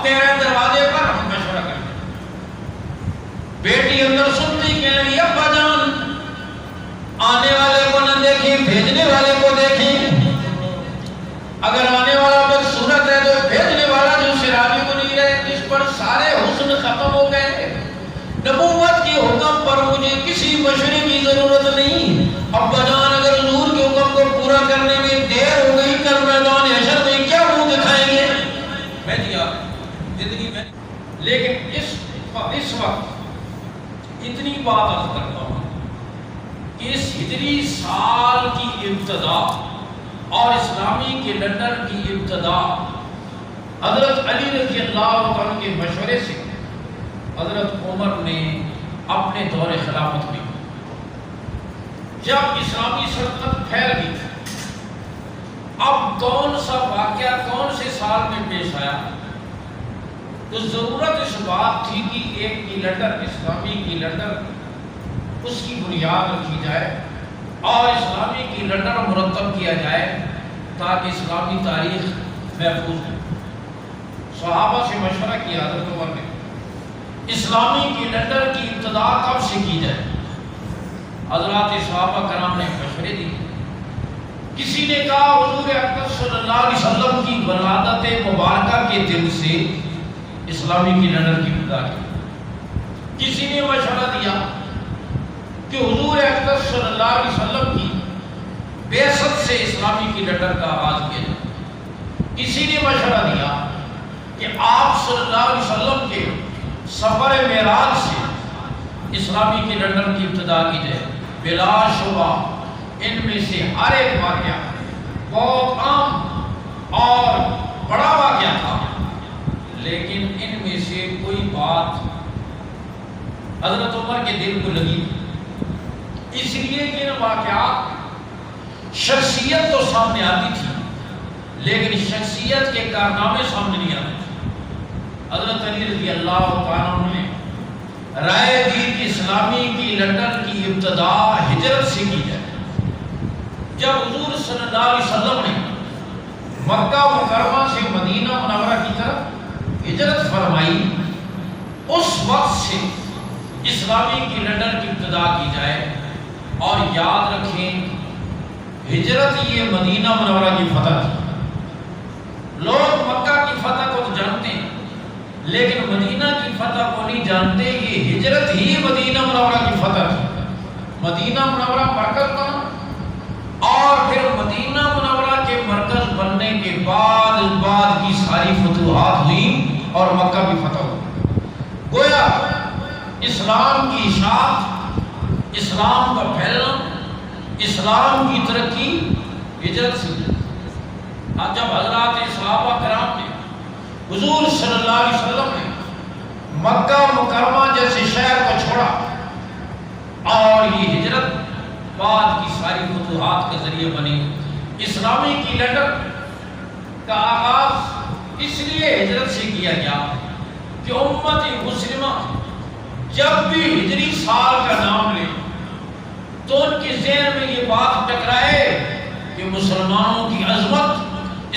تیرے دروازے پر ہم مشورہ کرتے. بیٹی اندر سنتی کہنے لگی ابا جان آنے والے کو نہ دیکھیں بھیجنے والے کو دیکھیں. اگر آنے والا بدصورت ہے تو بھیجنے والا جو سراجی منیر ہے جس پر سارے حسن ختم ہو گئے. نبوت کے حکم پر مجھے کسی مشورے کی ضرورت نہیں. ابا جان اگر حضور کے حکم کو پورا کرنے میں دیر ہو گئی کل میدان حشر میں کیا منہ دکھائیں گے؟ میں دیا زندگی میں. لیکن اس وقت اتنی بات عرض کرتا ہوں کہ اس ہجری سال کی ابتدا اور اسلامی کیلنڈر کی ابتدا حضرت علی رضی اللہ عنہ کے مشورے سے حضرت عمر نے اپنے دور خلافت میں جب اسلامی سلطنت پھیل گئی اب کون سا واقعہ کون سے سال میں پیش آیا تو ضرورت اس بات تھی کہ ایک کیلنڈر اسلامی کیلنڈر اس کی بنیاد رکھی جائے اور اسلامی کیلنڈر مرتب کیا جائے تاکہ اسلامی تاریخ محفوظ ہو. صحابہ سے مشورہ کیا حضرت عمر نے اسلامی کیلنڈر کی ابتدا کب سے کی جائے. حضرات صحابہ کرام نے مشورے دی. کسی نے کہا حضور اکرم صلی اللہ علیہ وسلم کی ولادت مبارکہ کے دن سے اسلامی کیلنڈر کی ابتدا کی. کسی نے مشورہ دیا کہ حضور اکرم صلی اللہ علیہ وسلم کی بعثت سے اسلامی کیلنڈر کا آغاز کیا جائے. کسی نے مشورہ دیا کہ آپ صلی اللہ علیہ وسلم کے سفر معراج سے اسلامی کیلنڈر کی ابتدا کی جائے. بلا شبہ ان میں سے ہر ایک واقعہ بہت عام اور بڑا واقعہ تھا لیکن ان میں سے کوئی بات حضرت عمر کے دل کو لگی اس لیے کہ ان واقعات شخصیت تو سامنے آتی تھی لیکن شخصیت کے کارنامے سامنے نہیں آتے تھے. حضرت علی رضی اللہ تعالیٰ عنہ نے رائے دی کہ اسلامی کیلنڈر کی ابتدا ہجرت سے کی جائے. جب حضور صلی اللہ علیہ وسلم نے مکہ مکرمہ سے مدینہ منورہ کی طرف ہجرت فرمائی اس وقت سے اسلامی کیلنڈر کی ابتدا کی جائے. اور یاد رکھیں ہجرت یہ مدینہ منورہ کی فتح تھی. لوگ مکہ کی فتح کو تو جانتے ہیں لیکن مدینہ کی فتح کو نہیں جانتے. یہ ہجرت ہی مدینہ منورہ کی فتح تھی. مدینہ منورہ مرکز بنا اور پھر مدینہ منورہ کے مرکز بننے کے بعد کی ساری فتوحات ہوئی اور مکہ بھی فتح ہوئی. گویا اسلام کی اشاعت اسلام کا پھیلنا اسلام کی ترقی ہجرت سے. جب حضرات صحابہ کرام نے حضور صلی اللہ علیہ وسلم نے مکہ مکرمہ جیسے شہر کو چھوڑا اور یہ ہجرت بعد کی ساری فتوحات کا ذریعہ بنی. اسلامی کیلنڈر کا آغاز اس لیے ہجرت سے کیا گیا کہ امت مسلمہ جب بھی ہجری سال کا نام لے تو ان کے ذہن میں یہ بات ٹکرائے کہ مسلمانوں کی عظمت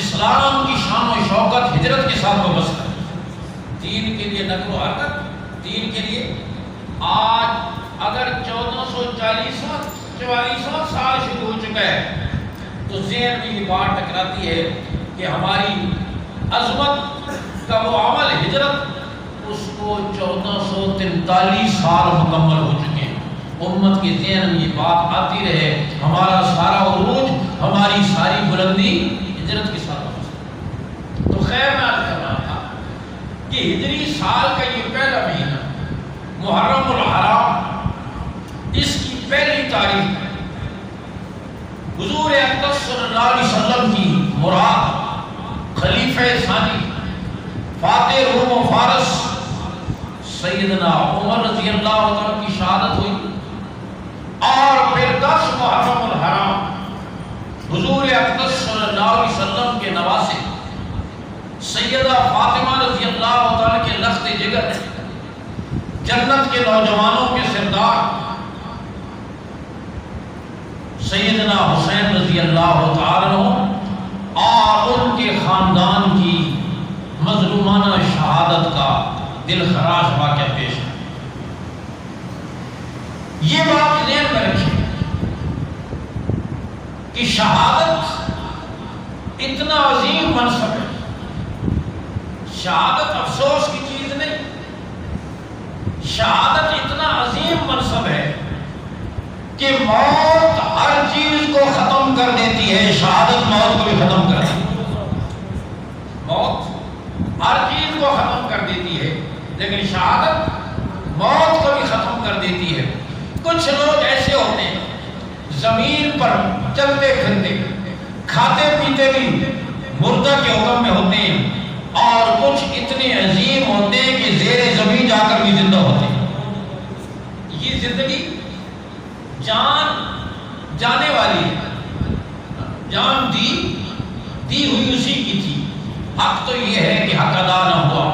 اسلام کی شان و شوکت ہجرت کے ساتھ وابستہ ہے. دین کے لیے نقل و حرکت دین کے لیے آج اگر 1444واں سال شروع ہو چکا ہے تو ذہن میں یہ بات ٹکراتی ہے کہ ہماری عظمت کا وہ عمل ہجرت اس کو 1443 سال مکمل ہو چکے ہیں. امت کے ذہن میں یہ بات آتی رہے ہمارا سارا عروج ہماری ساری بلندی ہجرت کے ساتھ وابستہ. تو خیر میں عرض کر رہا تھا کہ ہجری سال کا یہ پہلا مہینہ محرم الحرام اس کی پہلی تاریخ ہے. حضور اکرم صلی اللہ علیہ وسلم کی مراد خلیفہ ثانی فاتح روم و فارس سیدنا عمر رضی اللہ عنہ کی شہادت ہوئی اور پھر 10 محرم الحرام حضور اکرم صلی اللہ علیہ وسلم کے نواسے سیدہ فاطمہ رضی اللہ تعالیٰ کے لخت جگر جنت کے نوجوانوں کے سردار سیدنا حسین رضی اللہ تعالیٰ عنہ اور ان کے خاندان کی مظلومانہ شہادت دل خراش واقعہ پیش ہے۔ یہ بات ذہن میں رکھیں کہ شہادت اتنا عظیم منصب ہے۔ شہادت افسوس کی چیز نہیں، شہادت اتنا عظیم منصب ہے کہ موت ہر چیز کو ختم کر دیتی ہے، شہادت موت کو بھی ختم کر دیتی ہے۔ موت ہر چیز کو ختم کر دیتی ہے لیکن شہادت موت کو بھی ختم کر دیتی ہے۔ کچھ لوگ ایسے ہوتے ہیں زمین پر چلتے پھرتے کھاتے پیتے بھی مردہ کے حکم میں ہوتے ہیں، اور کچھ اتنے عظیم ہوتے ہیں کہ زیر زمین جا کر بھی زندہ ہوتے ہیں۔ یہ زندگی جان جانے والی ہے، جان دی ہوئی اسی کی تھی۔ حق تو یہ ہے کہ حق ادا نہ ہوا۔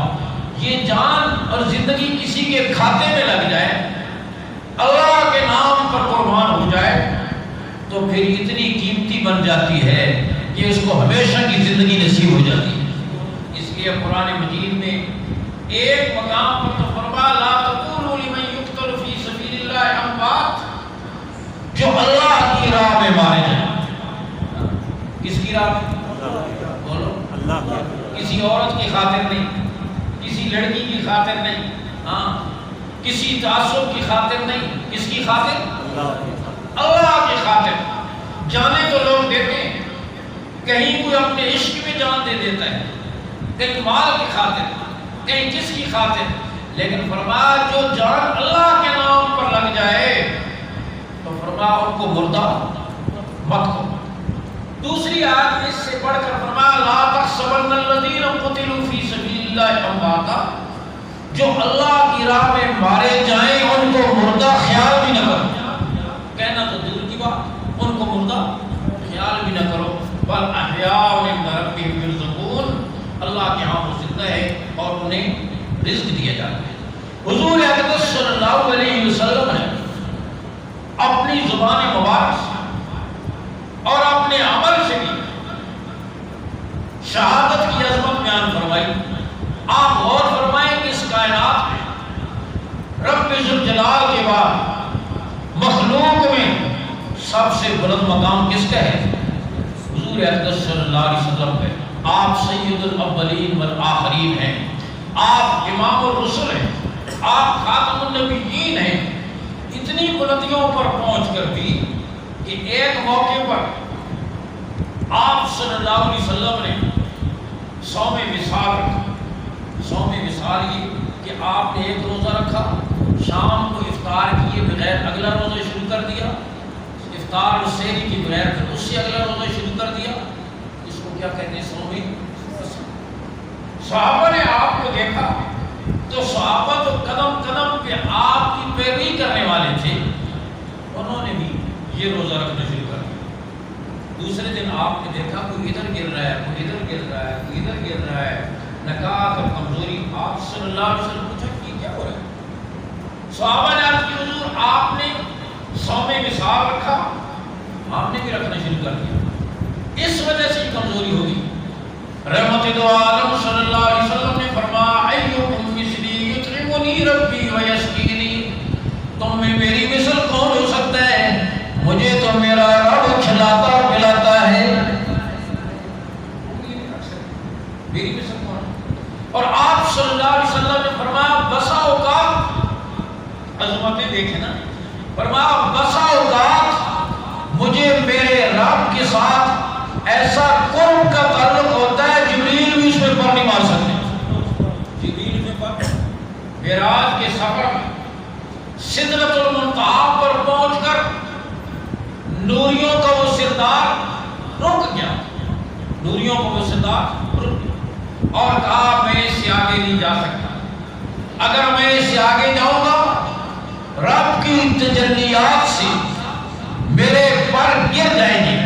یہ جان اور زندگی کسی کے کھاتے میں لگ جائے، اللہ کے نام پر قربان ہو جائے، تو پھر اتنی قیمتی بن جاتی ہے کہ اس کو ہمیشہ کی زندگی نصیب ہو جاتی ہے۔ اس لیے قرآن مجید میں ایک مقام پر تو فرمایا لا تقولوا لمن يقتل في سبيل الله اموات، جو اللہ کی راہ میں مارے جائیں۔ کس کی راہ میں؟ بولو اللہ۔ کسی عورت کی خاطر نہیں، کسی لڑکی کی خاطر نہیں، ہاں کسی تعصب کی خاطر نہیں، کس کی خاطر؟ اللہ کی خاطر۔ جانے تو لوگ دیتے ہیں، کہیں کوئی اپنے عشق میں جان دے دیتا ہے، کہیں مال کی خاطر، کہیں کس کی خاطر، لیکن فرمایا جو جان اللہ کے نام پر لگ جائے تو فرمایا ان کو مردہ مت کرو۔ دوسری آیت اس سے پڑھ کر فرمایا لا تحسبن الذین قتلوا فی سبیل اللہ امواتا، جو اللہ کی راہ میں مارے جائیں ان کو مردہ خیال بھی نہ کرو۔ کہنا تو دور کی بات، ان کو مردہ خیال بھی نہ کرو، بل احیاء عند ربہم یرزقون، اللہ کے ہاں وہ زندہ ہے اور انہیں رزق دیا جاتا ہے۔ حضور اقدس صلی اللہ علیہ وسلم نے اپنی زبان مبارک سے اور اپنے عمل سے بھی شہادت کی عظمت بیان فرمائی۔ آپ غور فرمائیں کہ اس کائنات میں رب ذوالجلال کے بعد مخلوق میں سب سے بلند مقام کس کا ہے؟ حضور اقدس صلی اللہ علیہ وسلم کا ہے۔ آپ سید الاولین والآخرین ہیں، آپ امام الرسل ہیں، آپ خاتم النبیین ہیں۔ اتنی بلندیوں پر پہنچ کر بھی کہ ایک موقع پر آپ صلی اللہ علیہ وسلم نے صوم وصال رکھا۔ صوم وصال یہ کہ آپ نے ایک روزہ رکھا، شام کو افطار کیے بغیر اگلا روزہ شروع کر دیا، افطار اور سحری کے بغیر پھر اس سے اگلا روزہ شروع کر دیا۔ اس کو کیا کہتے ہیں؟ صوم وصال۔ صحابہ نے آپ کو دیکھا تو صحابہ تو قدم قدم پہ آپ کی پیروی کرنے والے تھے، انہوں نے بھی یہ روزہ رکھنا شروع کر دیا۔ دوسرے دن آپ نے دیکھا کوئی ادھر گر رہا ہے، کوئی ادھر گر رہا ہے، کوئی ادھر گر رہا ہے، نکات اور کمزوری۔ آپ صلی اللہ علیہ وسلم پوچھا کہ کیا ہو رہا ہے؟ صحابہ نے عرض کی حضور آپ نے صوم وصال رکھا، آپ نے بھی رکھنا شروع کر دیا، اس وجہ سے کمزوری ہوگی۔ رحمت دو عالم صلی اللہ علیہ وسلم نے فرمایا ایکم مثلی یطعمنی ربی ویسقینی، تم میں میری مثل کون ہو سکتا ہے؟ مجھے تو میرا رب کھلاتا پلاتا ہے، میری مثل کون؟ اور آپ صلی اللہ علیہ وسلم نے فرمایا بسا اوقات، عظمتیں دیکھیں نا، فرمایا بسا اوقات مجھے میرے رب کے ساتھ ایسا قرب کا تعلق ہوتا ہے جبریل بھی اس میں پر نہیں مار سکتے۔ جبریل میں پر معراج کے سفر میں سدرۃ المنتہا پر پہنچ کر نوریوں کا وہ سردار رک گیا، نوریوں کا وہ سردار رک گیا اور کہا میں اس سے آگے نہیں جا سکتا، اگر میں اس سے آگے جاؤں گا رب کی تجلیات سے میرے پر گر جائیں گے۔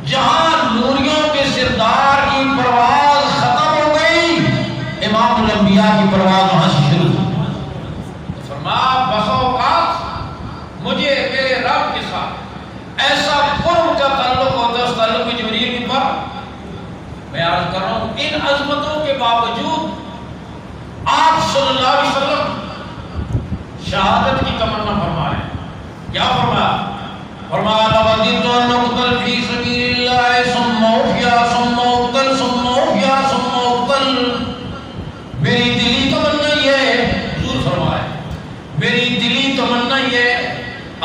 جہاں نوریوں کے سردار کی پرواز ختم ہو گئی، امام الانبیاء کی پرواز وہاں سے شروع ہوئی۔ فرمایا بسا اوقات مجھے میرے رب کے ساتھ ایسا قرب کا تعلق ہوتا ہے، اس تعلق میں جبریل بھی پر۔ میں عرض کر رہا ہوں ان عظمتوں کے باوجود آپ شہادت کی تمنا فرما رہے ہیں. کیا فرمایا؟ فرمایا لَوَدِدْتُ أَنْ أُقْتَلَ فِي سَبِيلِ اللَّهِ ثُمَّ أُحْيَا ثُمَّ أُقْتَلْ ثُمَّ أُحْيَا ثُمَّ أُقْتَلْ. میری دلی تمنا یہ ہے، حضور فرمائے میری دلی تمنا یہ ہے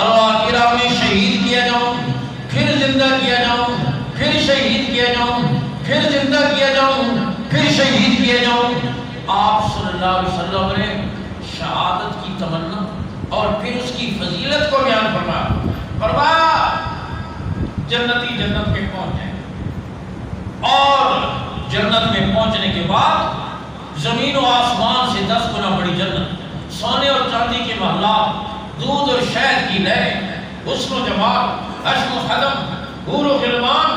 اللہ کی راہ میں شہید کیا جاؤں، پھر زندہ کیا جاؤں، پھر شہید کیا جاؤں، پھر زندہ کیا جاؤں، پھر شہید کیا جاؤں. آپ صلی اللہ علیہ وسلم نے شہادت کی تمنا اور پھر اس کی فضیلت کو بیان فرمایا. فرمایا جنتی جنت میں پہنچ جائیں اور جنت میں پہنچنے کے بعد زمین و آسمان سے 10 گنا بڑی جنت، سونے اور چاندی کے محلات، دودھ اور شہد کی نہریں، حسن و جمال، حشم و خدم، حور و غلمان،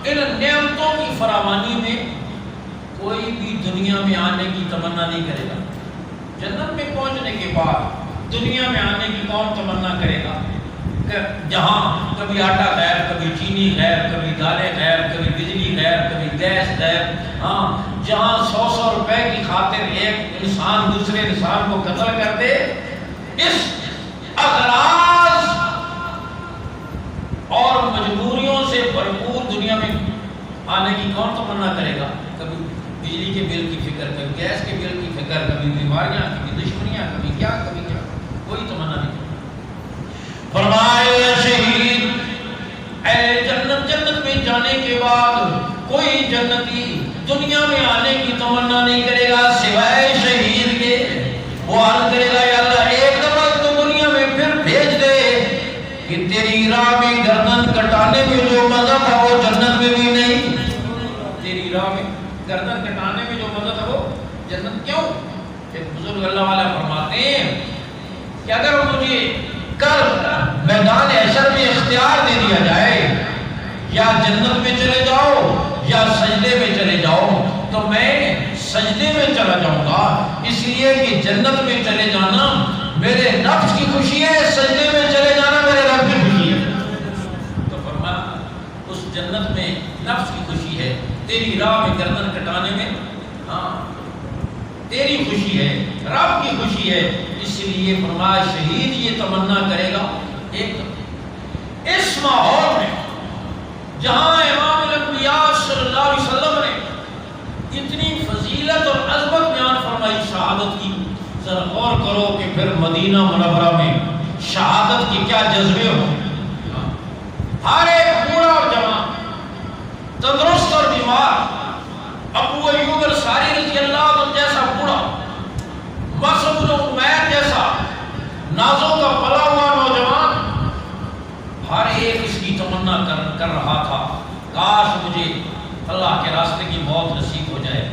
ان نعمتوں کی فراوانی میں کوئی بھی دنیا میں آنے کی تمنا نہیں کرے گا. جنت میں پہنچنے کے بعد دنیا میں آنے کی کون تمنا کرے گا؟ جہاں کبھی آٹا غیر، کبھی چینی غیر، کبھی دالیں غیر، کبھی بجلی غیر، کبھی گیس غیر. ہاں، جہاں 100 روپے کی خاطر ایک انسان دوسرے انسان کو قتل کر دے، اس اغراض اور مجبوریوں سے بھرپور دنیا میں آنے کی کون تمنا کرے گا؟ کبھی بجلی کے بل کی فکر، کبھی گیس کے بل کی فکر، کبھی بیماریاں، کبھی دشمنیاں، کبھی کیا، کوئی تمنا نہیں. فرمایا شہید اے جنت میں جانے کے بعد کوئی جنتی دنیا میں آنے کی تمنا نہیں کرے گا سوائے شہید کے. وہ عرض کرے گا یا اللہ ایک دفعہ تو دنیا میں پھر بھیج دے کہ تیری راہ میں گردن کٹانے میں جو مزہ تھا وہ جنت میں بھی نہیں. تیری راہ میں گردن کٹانے میں جو مزہ تھا وہ جنت کیوں؟ ایک بزرگ اللہ والا فرماتے ہیں کہ اگر مجھے کل میدان حشر میں اختیار دے دیا جائے یا جنت میں چلے جاؤ یا سجدے میں چلے جاؤ تو میں سجدے میں چلا جاؤں گا، اس لیے کہ جنت میں چلے جانا میرے نفس کی خوشی ہے، سجدے میں چلے جانا میرے رب کی خوشی ہے. تو فرمایا اس جنت میں نفس کی خوشی ہے، تیری راہ میں گردن کٹانے میں تیری خوشی ہے، رب کی خوشی ہے. اس لیے فرمایا شہید یہ تمنا کرے گا ایک اس ماحول میں جہاں امام الانبیاء صلی اللہ علیہ وسلم نے اتنی فضیلت اور عظمت بیان فرمائی شہادت کی. ذرا غور کرو کہ پھر مدینہ منورہ میں شہادت کے کیا جذبے ہوں. ہر ایک بوڑھا اور جوان، تندرست اور بیمار، ابو ایوب انصاری رضی اللہ عنہ جیسا بوڑھا، مصعب بن عمیر جیسا نازوں کا پلا ہوا نوجوان، ہر ایک اس کی تمنا کر رہا تھا کاش مجھے اللہ کے راستے کی موت نصیب ہو جائے،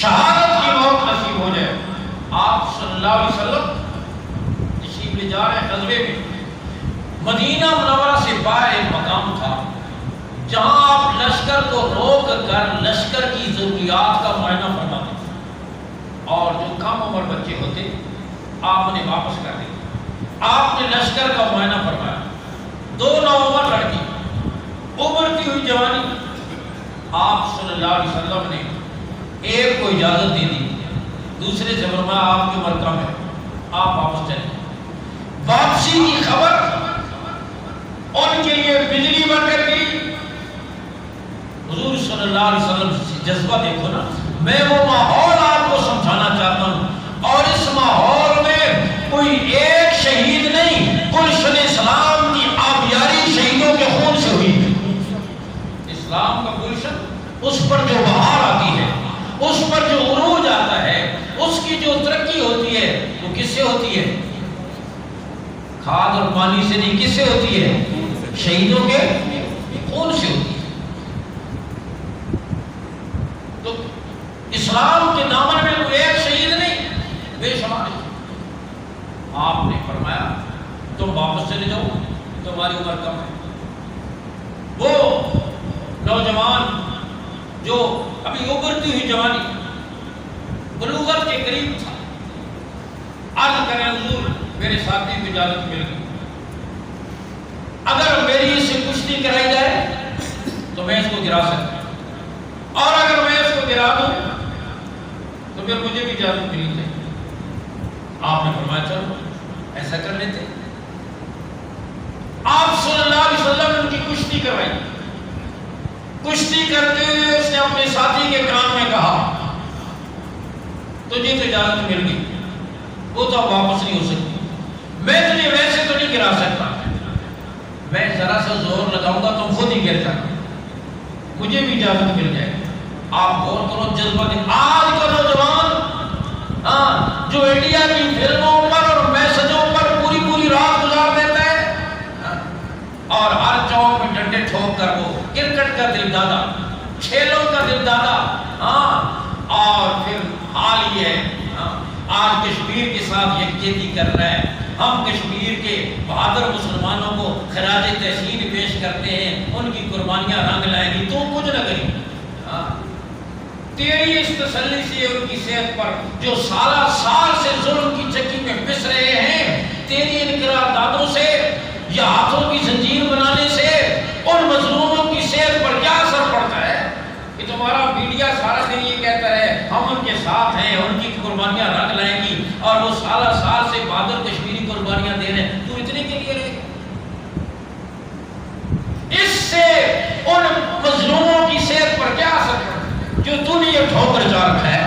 شہادت کی موت نصیب ہو جائے. آپ صلی اللہ علیہ وسلم تشریف لے جا رہے ہیں غزوے میں. مدینہ منورہ سے باہر ایک مقام تھا جہاں آپ لشکر کو روک کر لشکر کی ضروریات کا معائنہ فرماتے تھے اور جو کم عمر بچے ہوتے آپ انہیں واپس کر دیتے. آپ نے لشکر کا معائنہ فرمایا. 2 نوعمر لڑکی، ابھرتی ہوئی جوانی. آپ صلی اللہ علیہ وسلم نے ایک کو اجازت دے دی، دوسرے سے فرمایا آپ کی عمر کم ہے، آپ واپس چلیں. واپسی کی خبر ان کے لیے بجلی بن کر گئی. حضور صلی اللہ علیہ وسلم سے جذبہ دیکھو نا. میں وہ ماحول آپ کو سمجھانا چاہتا ہوں اور اس ماحول میں کوئی ایک شہید نہیں، گلشن اسلام کی آبیاری شہیدوں کے خون سے ہوئی. اسلام کا گلشن، اس پر جو بہار آتی ہے، اس پر جو عروج آتا ہے، اس کی جو ترقی ہوتی ہے وہ کس سے ہوتی ہے؟ کھاد اور پانی سے نہیں، کس سے ہوتی ہے؟ شہیدوں کے خون سے ہوتی ہے. تو اسلام کے دامن میں کوئی ایک شہید نہیں، بے شمار. آپ نے فرمایا تم واپس چلے جاؤ، تمہاری عمر کم ہے. وہ نوجوان جو ابھی ابھرتی ہوئی جوانی، بلوغت کے قریب تھا، عرض کریں حضور میرے ساتھی کو اجازت مل گئی، اگر میری اس سے کشتی کرائی جائے تو میں اس کو گرا سکتا ہوں، اور اگر میں اس کو گرا دوں تو پھر مجھے بھی اجازت ملنی چاہیے. آپ نے فرمایا چلو ایسا کر لیتے. آپ صلی اللہ علیہ وسلم نے ان کی کشتی کروائی. کشتی کرتے ہوئے اس نے اپنے ساتھی کے کان میں کہا تجھے تو اجازت مل گئی, وہ تو اب واپس نہیں ہو سکتی, میں تجھے ویسے تو نہیں گرا سکتا, میں ذرا سا زور لگاؤں گا تم خود ہی گر جانا, مجھے بھی اجازت مل جائے گی. آپ غور کرو جذبہ دے. آج کا نوجوان جو انڈیا کی فلموں پر اور میسجوں پر پوری پوری رات گزار دیتا ہے, اور ہر چوک میں ڈنڈے ٹھوک کر وہ کرکٹ کا دل دادا, کھیلوں کا دل دادا, اور پھر حال یہ ہے آج کشمیر کے ساتھ یکجہتی کر رہا ہے. ہم کشمیر کے بہادر مسلمانوں کو خراج تحسین پیش کرتے ہیں, ان کی قربانیاں رنگ لائیں گی, تو کچھ نہ کریں. تیری اس تسلی سے ان کی صحت پر جو سالہ سال سے ظلم کی چکی میں پس رہے ہیں, تیری ان قراردادوں سے یا ہاتھوں کی زنجیر بنانے سے ان مظلوموں کی صحت پر کیا اثر پڑتا ہے کہ تمہارا میڈیا سارا دن یہ کہتا ہے ہم ان کے ساتھ ہیں, ان کی قربانیاں رنگ لائیں گی, اور وہ سالہ سال سے بہادر کشمیری قربانیاں دے رہے ہیں, تو اتنے کے لیے رہے. اس سے ان مظلوموں کی صحت پر کیا اثر پڑتا ہے جو تو نے یہ ٹھوکر جا رکھا ہے.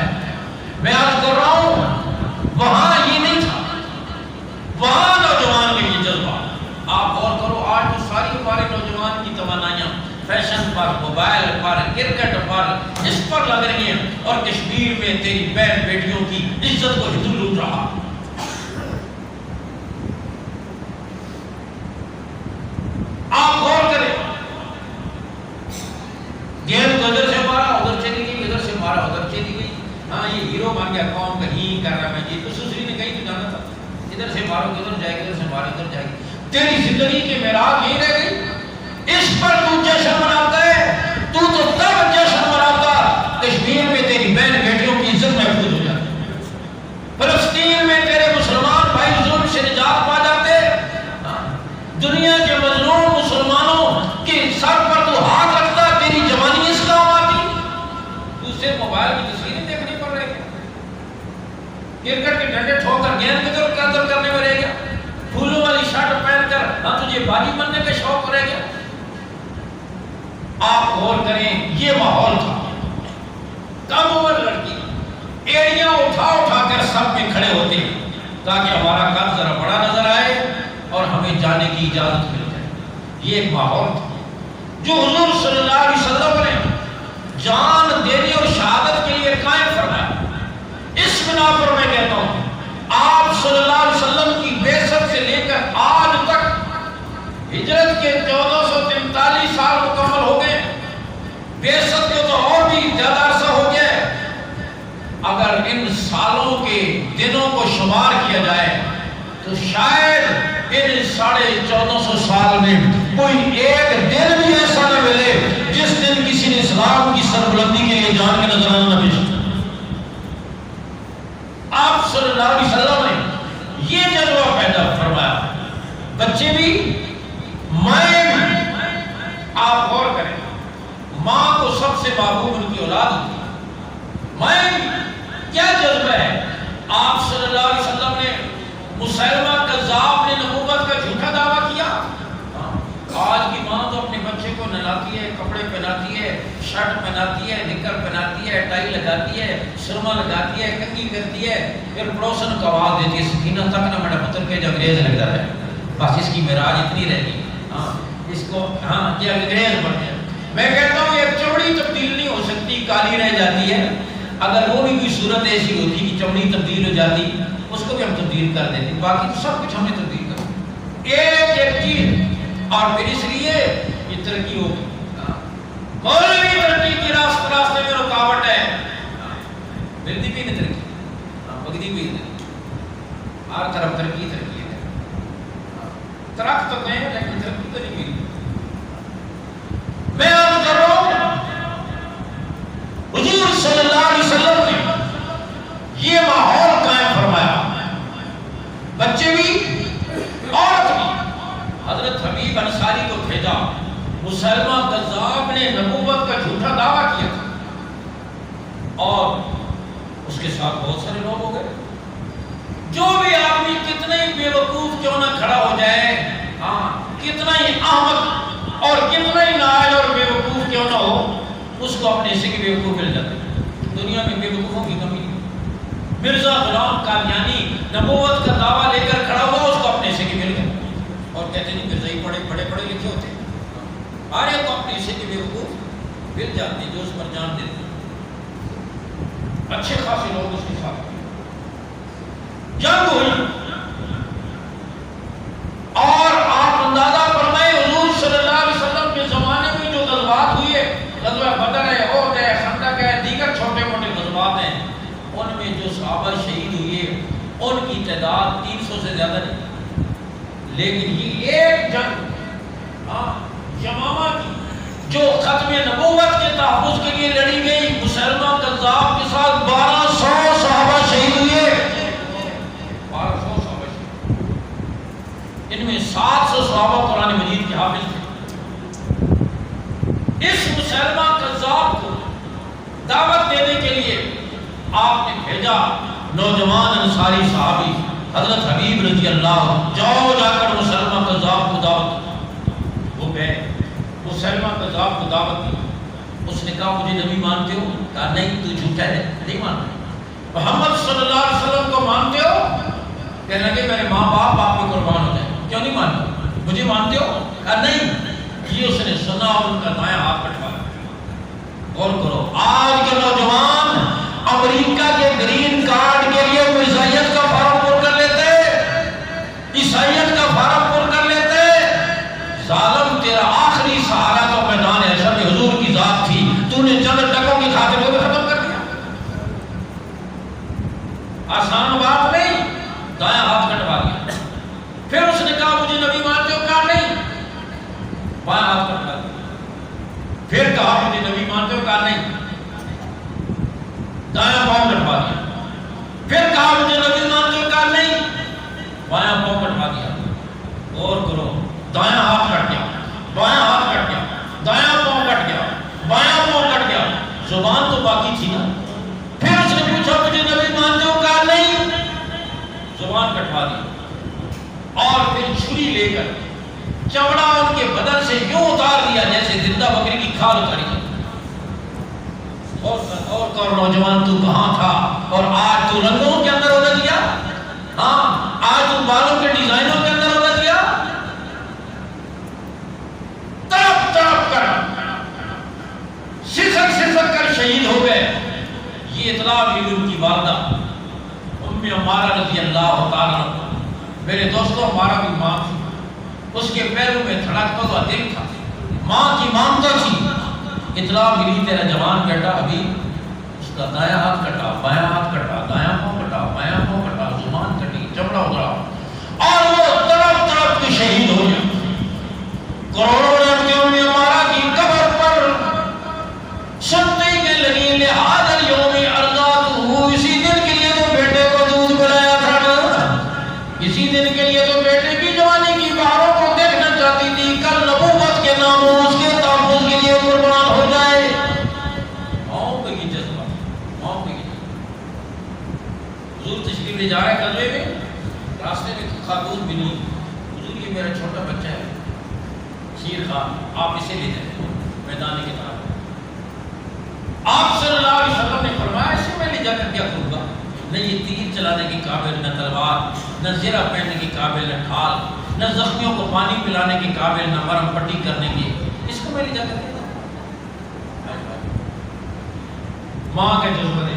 میں عرض کر رہا ہوں وہاں یہ نہیں تھا, وہاں نوجوان کے یہ جذبہ. آپ غور کرو آج تو ساری ہمارے نوجوان کی توانائیاں فیشن پر, موبائل پر, کرکٹ پر, اس پر لگ رہی ہیں, اور کشمیر میں تیری بہن بیٹیوں کی عزت کو ہندو لوٹ رہا. آپ غور کریں, گیند کو ادھر سے مارا ادھر چلی گئی, ادھر سے مارا ادھر چلی گئی. ہاں یہ ہیرو بن گیا قوم کا, ہی کر رہا میں جی. تو سسری نے کہیں تو جانا تھا, ادھر سے مارو ادھر جائے گی, ادھر سے مارو ادھر جائے گی. تیری زندگی کے معراج یہی رہ گئی. اس پر تو جشن مناتا ہے, تو تب جشن مناتا کشمیر میں تیری بہن بیٹیوں کی عزت محفوظ ہو جاتی, فلسطین میں تیرے مسلمان بھائی ظلم سے نجات پا جاتے, دنیا کے مظلوم مسلمانوں کے سر پر تو ہاتھ رکھتا, تیری جوانی اس کام آتی. تو اسے موبائل کی تصویریں دیکھنی پڑ رہی ہے, کرکٹ کے ڈنڈے ٹھوک کر گیند قدر کرنے میں رہ گیا, پھولوں والی شرٹ پہن کر تجھے باجی بننے کا شوق رہ گیا. آپ غور کریں یہ ماحول تھا. کم عمر لڑکی ایڑیاں اٹھا اٹھا کر سب میں کھڑے ہوتے تاکہ ہمارا قد ذرا بڑا نظر آئے اور ہمیں جانے کی اجازت مل جائے. یہ ایک ماحول تھا جو حضور صلی اللہ علیہ وسلم نے جان دینے اور شہادت کے لیے قائم فرمایا. اس بنا پر میں کہتا ہوں آپ صلی اللہ علیہ وسلم کی بعثت سے لے کر آج تک ہجرت کے 1443 سال مکمل ہو گئے, بعثت کے تو اور بھی زیادہ عرصہ ہو گیا ہے. اگر ان سالوں کے دنوں کو شمار کیا جائے تو شاید ان 1450 سال میں کوئی ایک دن بھی ایسا نہ ملے جس دن کسی نے اسلام کی سربلندی کے لیے جان کے نظرانہ نہ پیش کیا. آپ صلی اللہ علیہ وسلم نے یہ جذبہ پیدا فرمایا, بچے بھی مائیں بھی. آپ غور کریں, ماں کو سب سے محبوب ان کی اولاد ہوتی ہے, مائیں بھی. کیا جذبہ ہے. آپ صلی اللہ علیہ وسلم نے مسیلمہ کذاب نے نبوت کا جھوٹا دعویٰ کیا. آج کی ماں تو اپنے بچے کو نہلاتی ہے, کپڑے پہناتی ہے, شرٹ پہناتی ہے, نکر پہناتی ہے, ٹائی لگاتی ہے, سرما لگاتی ہے, کنگھی کرتی ہے, پھر پڑوسن کو آواز دیتی ہے سکینہ تک نہ میرا پتر کے جو انگریز لگتا ہے, بس اس کی معراج اتنی رہ گئی. اس کو یہ انگریز بن گیا. میں کہتا ہوں یہ چمڑی تبدیل نہیں ہو سکتی, کالی رہ جاتی ہے. اگر وہ بھی کوئی صورت ایسی ہوتی کہ چمڑی تبدیل ہو جاتی اس کو بھی ہم تبدیل کر دیتے, باقی تو سب کچھ ہمیں تبدیل کر ایک چیز. اور پھر اس لیے یہ ترقی ہوگی. مولوی ترقی کی راستے میں رکاوٹ ہے, ملتی بھی نہیں ترقی, بگدی بھی نہیں, ہر طرف ترقی ترقی ہے. درخت تو گئے لیکن ترقی تو نہیں ملی. میں عرض کر رہا ہوں حضور صلی اللہ علیہ وسلم نے یہ ماحول قائم فرمایا, بچے بھی عورت بھی. حضرت حبیب انصاری کو بھیجا, مسیلمہ کذاب نے نبوت کا جھوٹا دعویٰ کیا تھا اور اس کے ساتھ بہت سارے لوگ ہو گئے. جو بھی آدمی کتنا ہی بے وقوف کیوں نہ کھڑا ہو جائے، ہاں کتنا ہی احمق اور کتنا ہی نااہل اور بے وقوف کیوں نہ ہو، اس کو اپنے حصے کی بے وقوف مل جاتے ہیں۔ دنیا میں بے وقوفوں کی کمی نہیں۔ مرزا غلام قادیانی نبوت کا دعویٰ لے کر کھڑا ہوا، اس کو اپنے حصے کی مل گئے، اور کہتے نہیں مرزا ہی بڑے لکھے ہوتے ہیں، ہر ایک کو اپنے حصے کی بے وقوف مل جاتی جو اس پر جان دیتے ہیں۔ اچھے خاصے لوگ اس کے ساتھ جنگ ہوئی، اور آپ اندازہ فرمائے حضور صلی اللہ علیہ وسلم کے زمانے میں جو غزوات ہوئے، غزوہ بدر ہے، احد ہے، خندق ہے، دیگر چھوٹے موٹے غزوات ہیں، ان میں جو صحابہ شہید ہوئے ان کی تعداد 300 سے زیادہ نہیں، لیکن یہ ایک جنگ یمامہ کی جو ختم نبوت کے تحفظ کے لیے لڑی گئی، مسلمہ کذاب کے ساتھ 1200 صحابہ شہید ہوئے، 1200 صحابہ شہید، ان میں 700 صحابہ قرآن مجید کے حافظ تھے۔ اس مسلمہ کذاب کو دعوت دینے کے لیے آپ نے بھیجا نوجوان انصاری صحابی حضرت حبیب رضی اللہ، جاؤ جا کر مسلمہ کذاب کو دعوت دی۔ وہ گئے، مسلمہ کذاب کو دعوت دی۔ اس نے کہا مجھے نبی مانتے ہو؟ کہا نہیں، تو جھوٹا ہے، نہیں مانتا۔ محمد صلی اللہ علیہ وسلم کو مانتے ہو؟ کہنے لگے میرے ماں باپ آپ پہ قربان ہو جائیں، کیوں نہیں مانتے؟ مجھے مانتے ہو؟ کہا نہیں۔ یہ اس نے سنا اور ان کا دایاں ہاتھ کٹوا لیا۔ غور کرو، آج کے نوجوان امریکہ کے گرین کارڈ کے لیے عیسائیت کا فارم پر کر لیتے، عیسائیت کا فارم پر کر لیتے۔ ظالم، تیرا آخری سہارا تو میدان حشر میں حضور کی ذات تھی، تو نے چند ٹکوں کی خاطر کو بھی ختم کر دیا۔ آسان بات نہیں، دایاں ہاتھ کٹوا دیا۔ پھر اس نے کہا مجھے نبی مانتے ہو؟ کہا نہیں، بایاں ہاتھ کٹوا دیا۔ پھر کہا مجھے نبی مانتے ہو؟ کہا نہیں، دایاں پاؤں کٹوا دیا۔ پھر کہا مجھے نبی مانتے ہو؟ کہا نہیں، بایاں پاؤں کٹوا دیا۔ غور کرو، دایاں ہاتھ کٹ گیا، بایاں ہاتھ کٹ گیا، دایاں پاؤں کٹ گیا، بایاں پاؤں کٹ گیا، زبان تو باقی تھی نا۔ پھر اس نے پوچھا مجھے نبی مانتے ہو؟ کہا نہیں، زبان کٹوا دی، اور پھر چھری لے کر چمڑا ان کے بدن سے یوں اتار دیا جیسے زندہ بکری کی کھال اتاری ہے۔ اور نوجوان تو کہاں تھا، اور آج تو رنگوں کے اندر الجھ گیا، ہاں آج تو بالوں کے ڈیزائنوں کے اندر الجھ گیا۔ تڑپ تڑپ کر سسک سسک کر شہید ہو گئے۔ یہ اطلاع ملی ان کی والدہ ام عمارہ رضی اللہ تعالیٰ عنہ۔ میرے دوستوں، ہمارا بھی ماں تھی، اس کے پیروں میں دھڑکتا ہوا دل تھا، ماں کی مامتا تھی۔ اطلاع ملی تیرا جوان بیٹا ابھی، اس کا دایاں ہاتھ کٹا، بایاں ہاتھ کٹا، دایاں پاؤں کٹا، بایاں پاؤں کٹا، زبان کٹی، چمڑا اترا، اور وہ تڑپ تڑپ کے شہید ہو گیا۔ کروڑوں نے ام عمارہ کی قبر پر سنتے کے لگی لہذا یوم ارضاتہ، اسی دن کے لیے تو بیٹے کو دودھ پلایا تھا نا، اسی دن کے لیے تو بیٹے کی جوانی کی بہاروں کو دیکھنا چاہتی تھی، کل نبوت کے ناموس کے تحفظ کے لیے قربان ہو جائے۔ ماؤں پہ یہ جذبہ، ماؤں پہ یہ حضور تشریف لے جا رہے قلبے میں، راستے میں خاتون بھی نہیں، حضور یہ میرا چھوٹا بچہ ہے شیر خان، آپ اسے لے جائیں میدان کی طرف۔ آپ صلی اللہ علیہ وسلم نے فرمایا اسے میں لے جا کر کیا کروں گا؟ نہ یہ تیر چلانے کی قابل، نہ تلوار، نہ زرہ پہننے کی قابل، نہ ڈھال، نہ زخمیوں کو پانی پلانے کی قابل، نہ مرہم پٹی کرنے کی، اس کو میں لے جا کر کیا کروں؟ ماں کے جذبے نے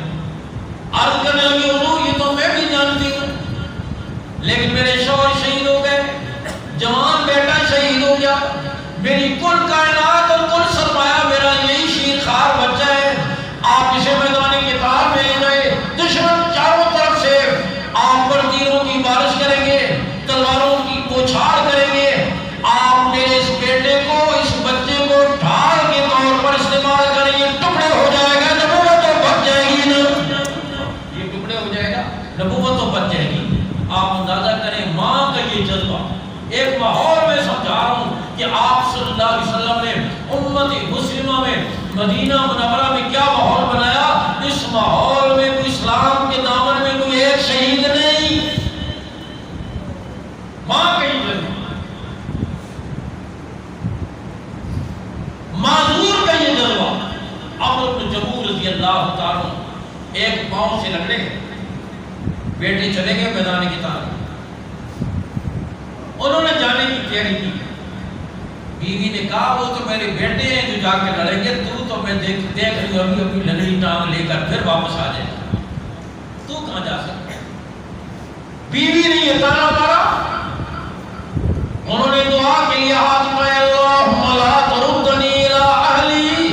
عرض کرنے لگی حضور یہ تو میں بھی جانتی ہوں، لیکن میرے شوہر شہید ہو گئے، جوان بیٹا شہید ہو گیا، میری کل کائنات اور کل سرمایہ میرا یہی شیر خار بچہ ہے، آپ اسے میدان قتال میں لے گئے، دشمن چاروں طرف سے آپ پر تیروں کی بارش کریں گے، تلواروں کی بوچھار کریں گے، آپ میرے اس بیٹے کو، اس بچے کو ڈھال کے طور پر استعمال کریں گے، ٹکڑے ہو جائے گا، نبوت تو بچ جائے گی نا، یہ ٹکڑے ہو جائے گا، نبوت تو بچ جائے گی۔ آپ اندازہ کریں ماں کا یہ جذبہ، ایک ماحول میں سمجھا رہا ہوں کہ آپ صلی اللہ علیہ وسلم نے امت مسلمہ میں مدینہ منورہ میں کیا ماحول بنایا۔ اس ماحول میں کوئی اسلام کے دامن میں کوئی ایک شہید نہیں، بیٹے چلے گئے میدان قتال، انہوں نے جانے کی تیاری کی، بیوی نے کہا وہ تو میرے بیٹے ہیں جو جا کے لڑیں گے، تو میں دیکھ رہی ہوں ابھی لنگڑی ٹانگ لے کر پھر واپس آ جائے گا، تو کہاں جا سکتا ہے؟ بیوی نے یہ تانا مارا، انہوں نے دعا کے لیے ہاتھ اٹھائے، اللہم لا تردنی الی اہلی،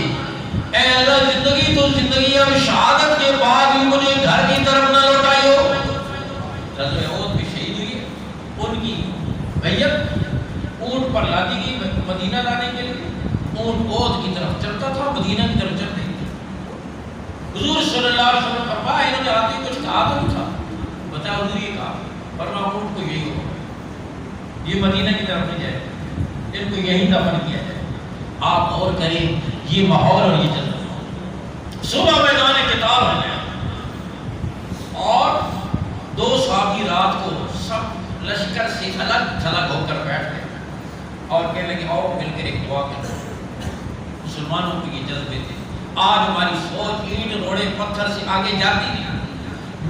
اے اللہ زندگی تو زندگی اب شہادت کے بعد بھی مجھے گھر کی طرف نہ لوٹائیو۔ غزوہ احد میں شہید ہوئی ہے، ان کی میت اونٹ پر لادی گئی مدینہ لانے کے لیے، اونٹ احد کی طرف چلتا تھا، مدینہ کی طرف چل رہی تھی۔ حضور صلی اللہ علیہ وسلم فرمایا انہوں نے آتے کچھ کہا تو نہیں تھا، بتا حضور یہ کہا، فرمایا اونٹ کو یہی ہو، یہ مدینہ کی طرف نہیں جائے، ان کو یہی دفن کیا جائے۔ آپ اور کریں یہ ماحول اور یہ جذبہ۔ صبح میدان قتال ہو گیا اور دو صحابی رات کو سب لشکر سے الگ تھلگ ہو کر بیٹھ گئے اور کہنے لگے آؤ مل کر ایک دعا کریں۔ مسلمانوں کو یہ جذبے تھے، آج ہماری سوچ اینٹ روڑے پتھر سے آگے جاتی نہیں،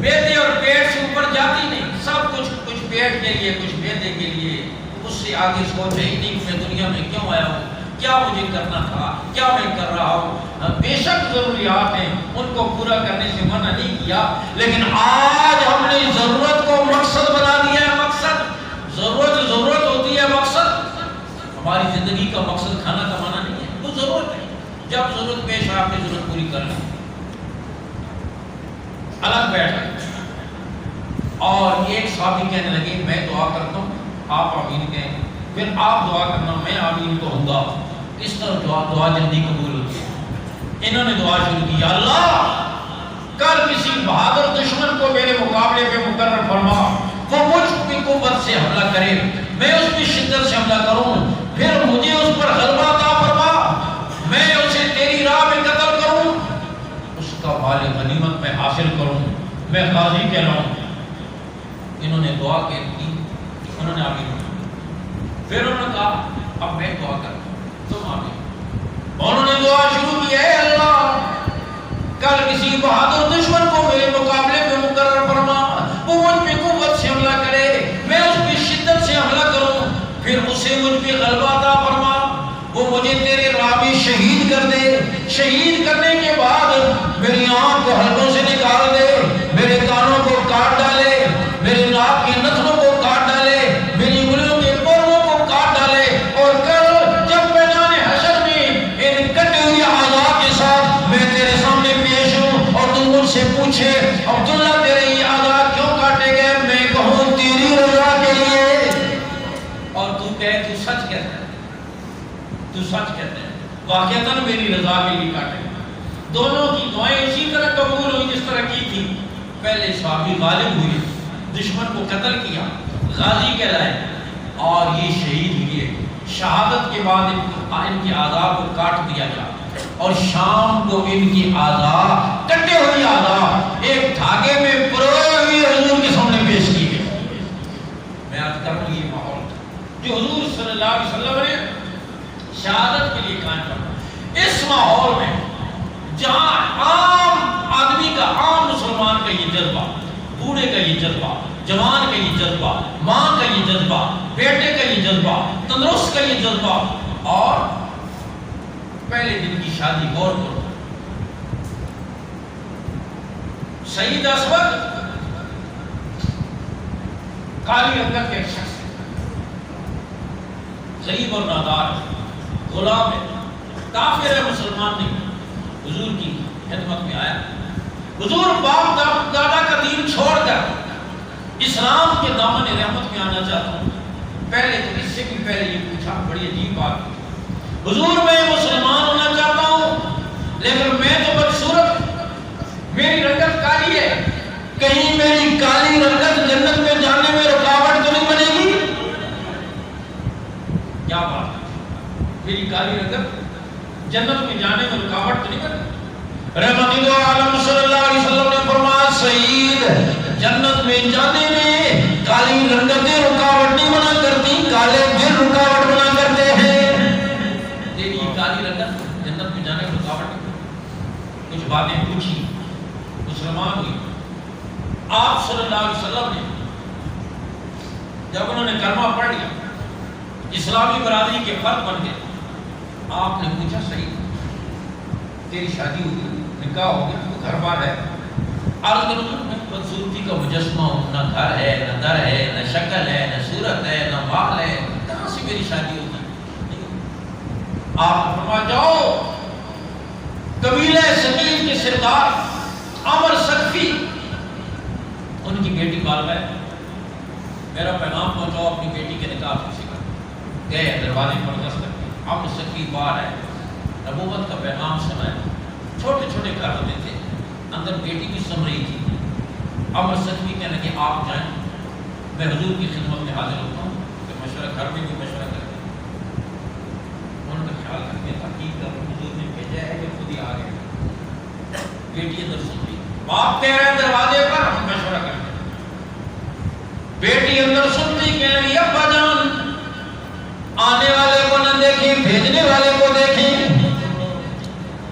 میدے اور پیٹ سے اوپر جاتی نہیں، سب کچھ پیٹ کے لیے کچھ میدے کے لیے، اس سے آگے سوچے ہی نہیں میں دنیا میں کیوں آیا ہوں، کیا مجھے کرنا تھا، کیا میں کر رہا ہوں۔ بے شک ضروریات ہیں، ان کو پورا کرنے سے منع نہیں کیا، لیکن آج ہم نے ضرورت کو مقصد بنا دیا ہے۔ مقصد ضرورت ہوتی ہے، مقصد ہماری زندگی کا مقصد کھانا کمانا نہیں ہے، وہ ضرورت ہے، جب ضرورت پیش آئے آپ نے ضرورت پوری کر لی۔ الگ بیٹھ گئے اور ایک صحابی کہنے لگے میں دعا کرتا ہوں آپ آمین کہیں، پھر آپ دعا کرنا میں آمین کہوں گا، اس طرح دعا جلدی قبول ہوتی ہے۔ انہوں نے دعا شروع کی، یا اللہ کل کسی بہادر دشمن کو میرے مقابلے پہ مقرر فرما، وہ مجھ کی قوت سے حملہ کرے، میں اس کی شدت سے حملہ کروں، پھر مجھے اس پر غلبہ عطا فرما، میں اسے تیری راہ میں قتل کروں، اس کا مال غنیمت میں حاصل کروں، میں غازی کہلاؤں۔ انہوں نے دعا کی، انہوں نے آمین، پھر انہوں نے کہا اب میں دعا کرتا ہوں تم آمین۔ انہوں نے دعا شروع کی، اے اللہ کل کسی بہادر دشمن کو میرے مقابلے میں مقرر فرما، وہ مجھ پہ قوت سے حملہ کرے، میں اس کی شدت سے حملہ کروں، پھر اسے مجھ پہ غلبہ عطا فرما، وہ مجھے تیرے راہ میں شہید کر دے، شہید کرنے کے بعد میری آنکھ کو حلقوں سے نکال دے، میرے کانوں کو کاٹ ڈالے، میرے ناک کی نتنوں کو کاٹ ڈالے، میری انگلیوں کے پروں کو کاٹ ڈالے، اور کل جب میدان حشر میں ان کٹے ہوئے اعضاء کے ساتھ میں تیرے سامنے پیش ہوں اور تم مجھ سے پوچھے عبداللہ تیرے یہ اعضاء کیوں کاٹے گئے، میں کہوں تیری رضا کے لیے، اور تو کہے تو سچ کہتا ہے، تو سچ کہتا ہے، واقعتاً میری رضا کے لیے کاٹے گئے۔ دونوں کی دعائیں اسی طرح قبول ہوئی جس طرح کی تھی، پہلے صحابی غالب ہوئے، دشمن کو قتل کیا، غازی کہلائے، اور یہ شہید ہوئے۔ شہادت کے بعد ان کی اعضاء کو کاٹ دیا گیا، اور شام کو ان کی اعضاء کٹے ہوئی اعضاء ایک دھاگے میں پروئے ہوئے حضور کے سامنے پیش کی گئی۔ میں آج کر یہ ماحول جو حضور صلی اللہ علیہ وسلم نے شہادت کے لیے قائم کرنا، اس ماحول میں جہاں عام آدمی کا، عام مسلمان کا یہ جذبہ، بوڑھے کا یہ جذبہ، جوان کا یہ جذبہ، ماں کا یہ جذبہ، بیٹے کا یہ جذبہ، تندرست کا یہ جذبہ، اور پہلے دن کی شادی غور کرو، سید اسود کالی رنگت کے ایک شخص غریب اور نادار غلام ہے، کافر ہے، مسلمان نہیں، حضور کی خدمت میں آیا۔ حضور باپ دادا کا دین چھوڑ کر اسلام کے دامن رحمت میں آنا چاہتا ہوں۔ پہلے تو اس سے بھی پہلے یہ پوچھا، بڑی عجیب بات، حضور میں مسلمان ہونا چاہتا ہوں لیکن میں تو بدصورت، میری رنگت کالی ہے، کہیں میری کالی رنگت جنت میں جانے میں رکاوٹ تو نہیں بنے گی؟ کیا بات ہے، میری کالی رنگت جنت میں جانے میں رکاوٹ تو نہیں بنے گی؟ رحمت عالم صلی اللہ علیہ وسلم نے فرمایا سعید جنت میں جانے میں کالی رنگتیں رکاوٹ نہیں بنا کرتی، کالے دل رکاوٹ بنا کرتے ہیں۔ تیری کالی رنگت جنت میں جانے میں رکاوٹ نہیں، کچھ باتیں پوچھی، مسلمان ہوئی، آپ صلی اللہ علیہ وسلم نے جب انہوں نے کلمہ پڑھ لیا، اسلامی برادری کے فرد بن گئے، آپ نے پوچھا صحیح تیری شادی ہو گئی، نکاح ہو گیا، تو گھر بار ہے؟ عرض کروں میں بدصورتی کا مجسمہ ہوں، نہ گھر ہے، نہ در ہے، نہ شکل ہے، نہ صورت ہے، نہ مال ہے، کہاں سے میری شادی ہوگی؟ آپ فرما جاؤ قبیلہ ثقیف کے سردار عمر ثقفی، ان کی بیٹی بالغ ہے، میرا پیغام پہنچاؤ اپنی بیٹی کے نکاح کسی کا۔ گئے دروازے پر دستک کی، عمر ثقفی باہر ہے، نبوت کا پیغام سنا ہے، چھوٹے چھوٹے گھر ہوتے تھے، اندر بیٹی بھی سن رہی تھی۔ عمر ثقفی کہنے لگے آپ جائیں، میں حضور کی خدمت میں حاضر ہوتا ہوں کہ مشورہ گھر میں بھی مشورہ کریں۔ ان کا خیال رکھنے تحقیق کر حضور نے بھیجا ہے کہ خود ہی آ گئے۔ بیٹی اندر سن رہی، باپ کہہ رہے دروازے پر ہم مشورہ کریں۔ بیٹی اندر سنتی کہنے لگی ابا جان آنے والے کو نہ دیکھیں، بھیجنے والے کو دیکھیں،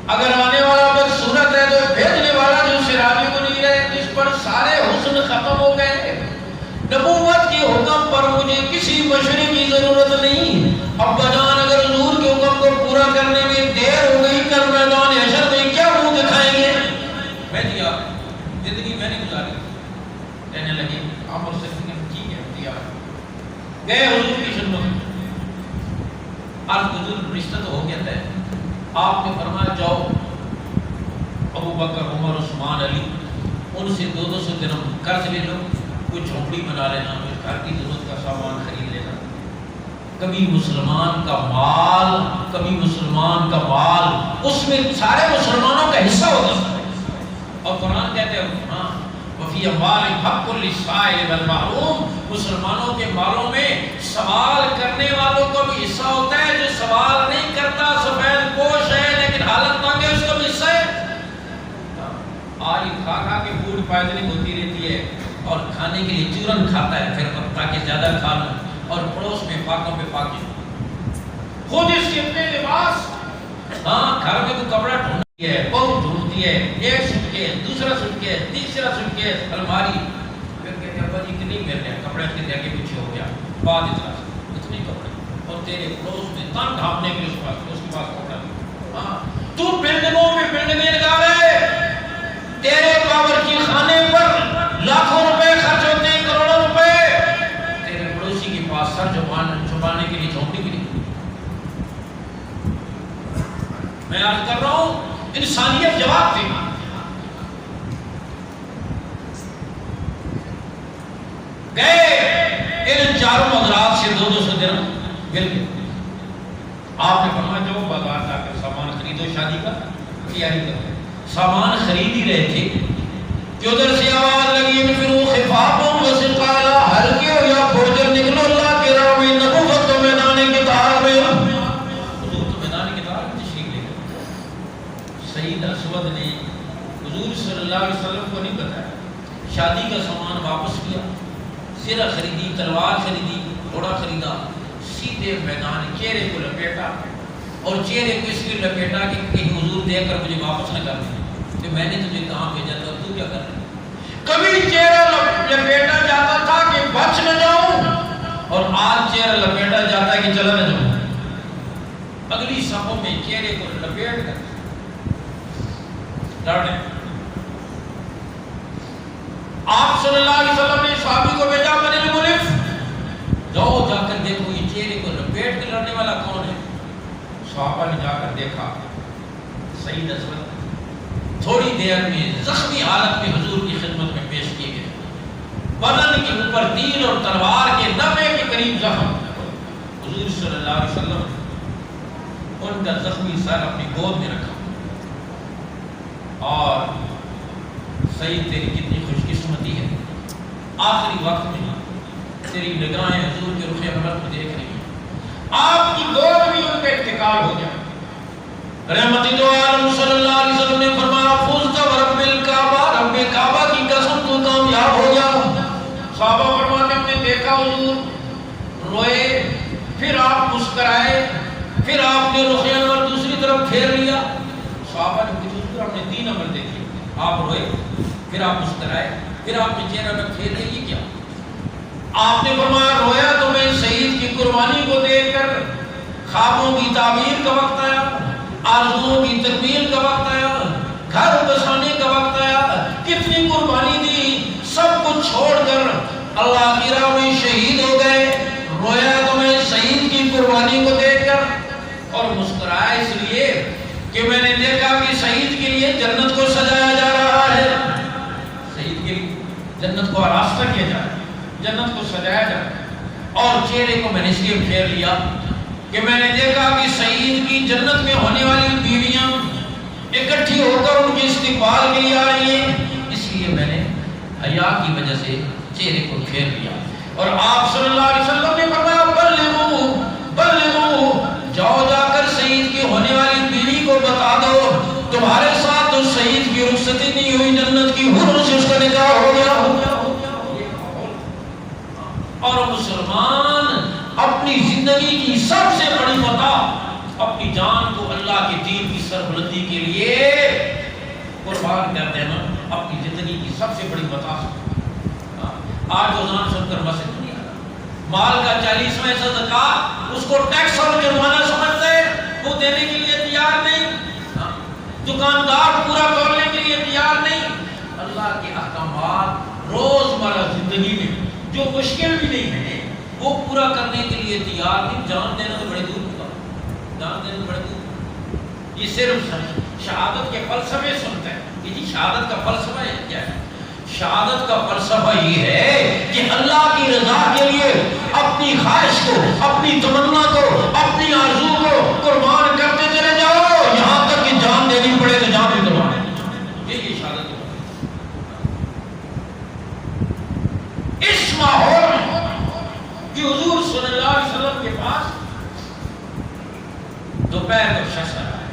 اگر آنے والا بدصورت ہے تو بھیجنے والا جو سرانے کو نہیں رہے، اس پر سارے حسن ختم ہو گئے۔ نبوت کے حکم پر مجھے کسی مشورے کی ضرورت نہیں، ابا جان اگر حضور کے حکم کو پورا کرنے میں دیر ہو گئی کل میدان حشر میں کیا منہ دکھائیں گے؟ میں دیا زندگی میں نے گزاری۔ کہنے لگے عمر ثقفی نے ٹھیک ہے دیا، گئے حضور کی خدمت میں۔ آج حضور رشتہ تو ہو گیا تھا، آپ نے فرمایا جاؤ ابو بکر عمر عثمان علی ان سے 200 درہم قرض لے لو، کوئی جھونپڑی بنا لینا، کوئی گھر کی ضرورت کا سامان خرید لینا۔ کبھی مسلمان کا مال، کبھی مسلمان کا مال، اس میں سارے مسلمانوں کا حصہ ہوتا ہے۔ اور قرآن کہتے ہیں ہاں وفی اموال حق للسائل والمحروم، مسلمانوں کے مالوں میں سوال کرنے والوں کو بھی حصہ ہوتا ہے، جو سوال نہیں کرتا سفید پوش ہے لیکن حالت تنگ ہے اس کا بھی حصہ ہے۔ آج کھا کھا کے فوڈ پوائزننگ ہوتی رہتی ہے اور کھانے کے لیے چورن کھاتا ہے پھر تاکہ زیادہ کھا لوں، اور پڑوس میں پاکوں پہ پاکی، خود اس کے اپنے لباس، ہاں گھر میں کوئی کپڑا ڈھونڈتی ہے، بہت ڈھونڈتی ہے، ایک سوٹ کیس، دوسرا سوٹ کیس، تیسرا سوٹ کیس، الماری، پھر کہتے ہیں ابا جی اتنے مل رہے ہیں کپڑے، کے آگے پیچھے ہو گیا، بعد اتنے کپڑے، اور تیرے پڑوس میں تن ڈھانپنے کے لیے اس کے پاس کپڑا نہیں۔ ہاں تو بلڈنگوں پہ بلڈنگیں لگا رہے، تیرے باورچی خانے پر لاکھوں روپے خرچ ہوتے ہیں، کروڑوں روپے، تیرے پڑوسی کے پاس سر چھپانے کے لیے جھونپڑی بھی نہیں۔ میں عرض کر رہا ہوں انسانیت جواب دے گی۔ گئے ان چاروں حضرات سے 200 درہم مل گئے۔ آپ نے فرمایا جاؤ بازار جا کر سامان خریدو، شادی کا تیاری کرو۔ سامان خرید ہی رہے تھے کہ ادھر سے آواز لگی انفروا خفافا وثقالا، ہلکے ہو یا بڑھ کر نکلو اللہ کے راہ میں، نبوت تو میدان قتال میں، حضور تو میدان قتال میں تشریف لے گئے۔ سید اسود نے حضور صلی اللہ علیہ وسلم کو نہیں بتایا، شادی کا سامان واپس کیا، زرہ خریدی، تلوار خریدی، گھوڑا خریدا، سیدھے میدان چہرے کو لپیٹا، اور چہرے کو اس لیے لپیٹا کہ کہیں حضور دیکھ کر مجھے واپس نہ کر دیں کہ میں نے تجھے کہاں بھیجا تھا، تو کیا کر رہا ہے۔ کبھی چہرہ لپیٹا جاتا تھا کہ بچ نہ جاؤں، اور آج چہرہ لپیٹا جاتا ہے کہ چلا نہ جاؤں۔ اگلی صفوں میں چہرے کو لپیٹ کر لڑنے۔ آپ صلی اللہ علیہ وسلم نے صحابی کو بھیجا من الملف، جاؤ جا کر دیکھو یہ چہرے کو لپیٹ کے لڑنے والا کون ہے۔ صحابہ نے جا کر دیکھا، سید اسود تھوڑی دیر میں زخمی حالت میں حضور کی خدمت میں پیش کیے گئے، بدن کے اوپر تیر اور تلوار کے 90 کے قریب زخم۔ حضور صلی اللہ علیہ وسلم ان کا زخمی سر اپنی گود میں رکھا، اور سید تیری کتنی خوش قسمتی ہے، آخری وقت میں تیری نگاہیں حضور کے رخ انور کو دیکھ رہی ہیں، آپ کی گود میں ان کا انتقال ہو جائے۔ رحمت دو عالم صلی اللہ علیہ وسلم نے فرمایا فزت ورب الکعبہ، رب کعبہ کی قسم تو کامیاب ہو جا۔ صحابہ فرماتے ہم نے دیکھا حضور روئے، پھر آپ مسکرائے، پھر آپ نے رخ انور دوسری طرف پھیر لیا۔ صحابہ نے پوچھا حضور ہم نے 3 عمل دیکھے، آپ روئے، پھر آپ مسکرائے، پھر آپ نے چہرہ میں پھیر لیا، یہ کیا؟ آپ نے فرمایا رویا تو میں شہید کی قربانی کو دیکھ کر، خوابوں کی تعبیر کا وقت آیا، آرزوؤں کی تکمیل کا وقت آیا، گھر بسانے کا وقت آیا، کتنی قربانی دی، سب کچھ چھوڑ کر اللہ کی راہ میں شہید ہو گئے۔ رویا تو میں شہید کی قربانی کو دیکھ کر، اور مسکرایا اس لیے کہ میں نے دیکھا کہ شہید کے لیے جنت کو سجایا جا رہا ہے، شہید کے لیے جنت کو آراستہ کیا جا رہا ہے، جنت کو سجایا جا رہا ہے۔ اور چہرے کو میں نے اس لیے پھیر لیا کہ میں نے دیکھا کہ شہید کی جنت میں ہونے والی بیویاں اکٹھی ہو کر ان کے استقبال کے لیے آ رہی ہیں، اس لیے میں نے حیا کی وجہ سے چہرے کو پھیر لیا۔ اور آپ صلی اللہ علیہ وسلم نے فرمایا بلغو بلغو، جاؤ جا کر شہید کی ہونے والی بیوی کو بتا دو تمہارے ساتھ تو شہید کی رخصتی نہیں ہوئی، جنت کی حور سے اس کا نکاح ہو گیا۔ اور مسلمان اپنی زندگی کی سب سے بڑی متاع، اپنی جان کو اللہ کے دین کی سربلندی کے لیے قربان کر دینا اپنی زندگی کی سب سے بڑی متاع۔ آج اذان سن کر مسجد نہیں آتا، مال کا 40واں صدقہ اس کو ٹیکس اور جرمانہ سمجھتے ہیں، وہ دینے کے لیے تیار نہیں، دکاندار پورا توڑنے کے لیے تیار نہیں۔ اللہ کے احکامات روزمرہ زندگی میں جو مشکل بھی نہیں ہے وہ پورا کرنے کے لیے تیار نہیں۔ جان دینا تو بڑے دور کا، جان دینا تو بڑے دور۔ یہ صرف شہادت کے فلسفے سنتے ہیں کہ جی شہادت کا فلسفہ کیا ہے؟ شہادت کا فلسفہ یہ ہے کہ اللہ کی رضا کے لیے اپنی خواہش کو، اپنی تمنا کو، اپنی آرزو کو قربان کرتے چلے جاؤ، یہاں تک کہ جان دینی پڑے تو جان بھی قربان۔ یہ شہادت ہے۔ اس ماحول میں کہ حضور صلی اللہ علیہ وسلم کے پاس دوپہر کا شخص آیا ہے،